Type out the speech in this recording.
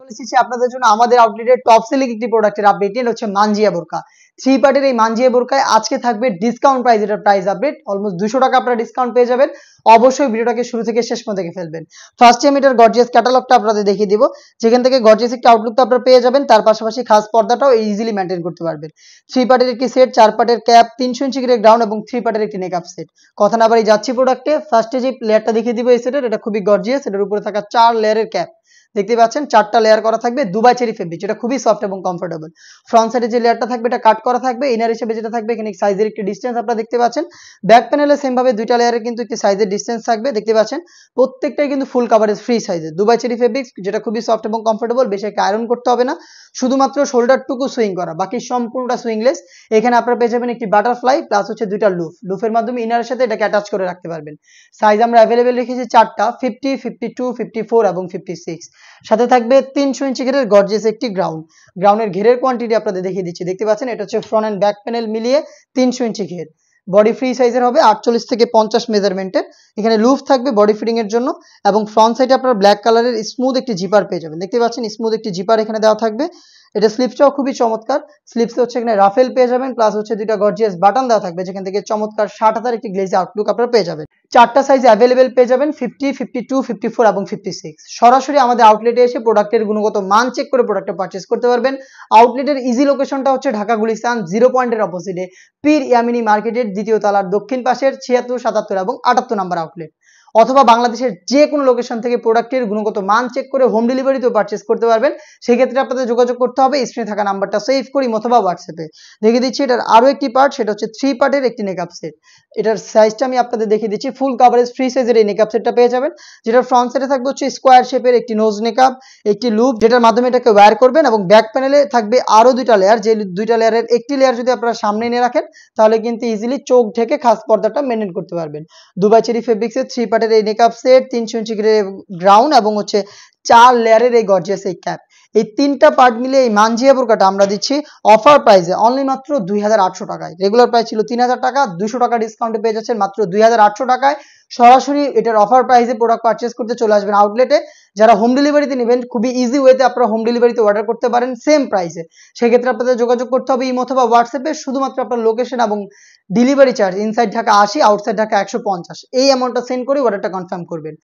চলে এসেছি আপনাদের জন্য আমাদের আউটলেটের টপ সেলিং একটি প্রোডাক্টের আপডেট নিয়ে, হচ্ছে মানজিয়া বোরকা। থ্রি পার্টের এই মানজিয়া বোরকায় আজকে থাকবে ডিসকাউন্ট প্রাইস, এটার প্রাইস আপডেট অলমোস্ট 200 টাকা আপনারা ডিসকাউন্ট পেয়ে যাবেন। অবশ্যই ভিডিওটাকে শুরু থেকে শেষ পর্যন্ত দেখে ফেলবেন। ফার্স্ট টাইম এটার গর্জিয়াস ক্যাটালগটা আপনাদের দেখিয়ে দিব, যেখান থেকে গর্জিয়াস একটা আউটলুকটা আপনারা পেয়ে যাবেন। তার পাশাপাশি খাস পর্দাটাও ইজিলি মেনটেন করতে পারবেন। থ্রি পার্টের একটি সেট, 4 পার্টের ক্যাপ, 300 ইঞ্চি গ্রেড গ্রাউন্ড এবং 3 পার্টের একটি মেকআপ সেট। কথা না বাড়ি যাচ্ছি প্রোডাক্টে। ফার্স্টে যে লেয়ারটা দেখিয়ে দিব এই সেটের, এটা খুবই গর্জিয়াস। এটার উপরে থাকা 4 লেয়ারের ক্যাপ দেখতে পাচ্ছেন, 4টা লেয়ার করা থাকবে দুবাই চেরি ফেব্রিক, যেটা খুবই সফট এবং কমফোর্টেবল। ফ্রন্ট সাইডে যে লেয়ারটা থাকবে এটা কাট করা থাকবে। ইনার হিসেবে যেটা থাকবে এখানে সাইজের একটি ডিসটেন্স আপনারা দেখতে পাচ্ছেন। ব্যাক প্যানেলে সেম ভাবে দুইটা লেয়ারে কিন্তু একটি সাইজের ডিসটেন্স থাকবে দেখতে পাচ্ছেন। প্রত্যেকটাই কিন্তু ফুল কভারেজ ফ্রি সাইজের দুবাই চেরি ফেব্রিক, যেটা খুবই সফট এবং কমফোর্টেবল। বেশি একটা আয়রন করতে হবে না, শুধুমাত্র শোল্ডারটুকু সুইং করা, বাকি সম্পূর্ণটা সুইংলেস। এখানে আপনারা পেয়ে যাবেন একটি বাটারফ্লাই প্লাস হচ্ছে দুইটা লুফ, লুফের মাধ্যমে ইনারের সাথে এটাকে অ্যাটাচ করে রাখতে পারবেন। সাইজ আমরা অ্যাভেলেবেল রেখেছি 4টা, 50, 52, 54 এবং 56। সাথে থাকবে 300 ইঞ্চি ঘেরের গর্জিয়াস একটি গ্রাউন্ডের ঘেরের কোয়ান্টিটি আপনাদের দেখিয়ে দিচ্ছি দেখতে পাচ্ছেন। এটা হচ্ছে ফ্রন্ট এন্ড ব্যাক প্যানেল মিলিয়ে 300 ইঞ্চি ঘের। বডি ফ্রি সাইজের হবে 48 থেকে 50 মেজারমেন্টের। এখানে লুফ থাকবে বডি ফিটিং এর জন্য, এবং ফ্রন্ট সাইডে আপনারা ব্ল্যাক কালারের স্মুথ একটি জিপার পেয়ে যাবেন দেখতে পাচ্ছেন। স্মুথ একটি জিপার এখানে দেওয়া থাকবে। এটা স্লিপসটাও খুবই চমৎকার। স্লিপসে হচ্ছে এখানে রাফেল পেয়ে যাবেন, প্লাস হচ্ছে দুইটা গর্জিয়াস বাটন দেওয়া থাকবে, যেখান থেকে চমৎকার 60,000 একটি গ্লেজি আউটলুক আপনারা পেয়ে যাবেন। 4টা সাইজ অ্যাভেলেবেল পেয়ে যাবেন, 50, 52, 54 এবং 56। সরাসরি আমাদের আউটলেটে এসে প্রোডাক্টের গুণগত মান চেক করে প্রোডাক্টটা পারচেজ করতে পারবেন। আউটলেটের ইজি লোকেশনটা হচ্ছে ঢাকা গুলিস্তান 0 পয়েন্টের অপোজিটে পীর ইয়ামিনী মার্কেটের দ্বিতীয় তলার দক্ষিণ পাশের 76, 77 এবং 78 নাম্বার আউটলেট, অথবা বাংলাদেশের যে কোনো লোকেশন থেকে প্রোডাক্টের গুণগত মান চেক করে হোম ডেলিভারিতেও পারচেজ করতে পারবেন। সেক্ষেত্রে আপনাদের যোগাযোগ করতে হবে স্ক্রিনে থাকা নাম্বারটা সেভ করি অথবা হোয়াটসঅ্যাপে দেখিয়ে দিচ্ছি। এটার আরও একটি পার্ট, সেটা হচ্ছে 3 পার্টের একটি মেকআপ সেট। এটার সাইজটা আমি আপনাদের দেখিয়ে দিচ্ছি। ফুল কভারেজ ফ্রি সাইজের এই মেকআপ সেটটা পেয়ে যাবেন, যেটার ফ্রন্ট সাইডে থাকবে হচ্ছে স্কোয়ার শেপের একটি নোজ মেকআপ, একটি লুপ যেটার মাধ্যমে এটাকে ওয়্যার করবেন, এবং ব্যাক প্যানেলে থাকবে আরও দুইটা লেয়ার। যে দুইটা লেয়ারের একটি লেয়ার যদি আপনারা সামনে নিয়ে রাখেন তাহলে কিন্তু ইজিলি চোখ ঢেকে খাস পর্দাটা মেনটেন করতে পারবেন। দুবাই চেরি ফেব্রিক্সের 3 পার্টের এই মেকআপ সেট, 300 ইঞ্চি গ্রাউন্ড এবং হচ্ছে 4 লেয়ারের এই গর্জিয়াস এই ক্যাপ, এই 3টা পার্ট মিলে এই মানজিয়া বোরকাটা আমরা দিচ্ছি অফার প্রাইসে অনলি মাত্র 2800 টাকায়। রেগুলার প্রাইস ছিল 3000 টাকা, 200 টাকা ডিসকাউন্টে পেয়ে যাচ্ছেন মাত্র 2800 টাকায়। সরাসরি এটার অফার প্রাইসে প্রোডাক্ট পারচেজ করতে চলে আসবেন আউটলেটে। যারা হোম ডেলিভারিতে নেবেন, খুবই ইজি ওয়েতে আপনারা হোম ডেলিভারিতে অর্ডার করতে পারেন সেম প্রাইসে। সেক্ষেত্রে আপনাদের যোগাযোগ করতে হবে ইমো অথবা হোয়াটসঅ্যাপে। শুধুমাত্র আপনার লোকেশন এবং delivery charge inside Dhaka 80, outside Dhaka 150, এই অ্যামাউন্টটা সেন্ড করে অর্ডারটা কনফার্ম করবেন।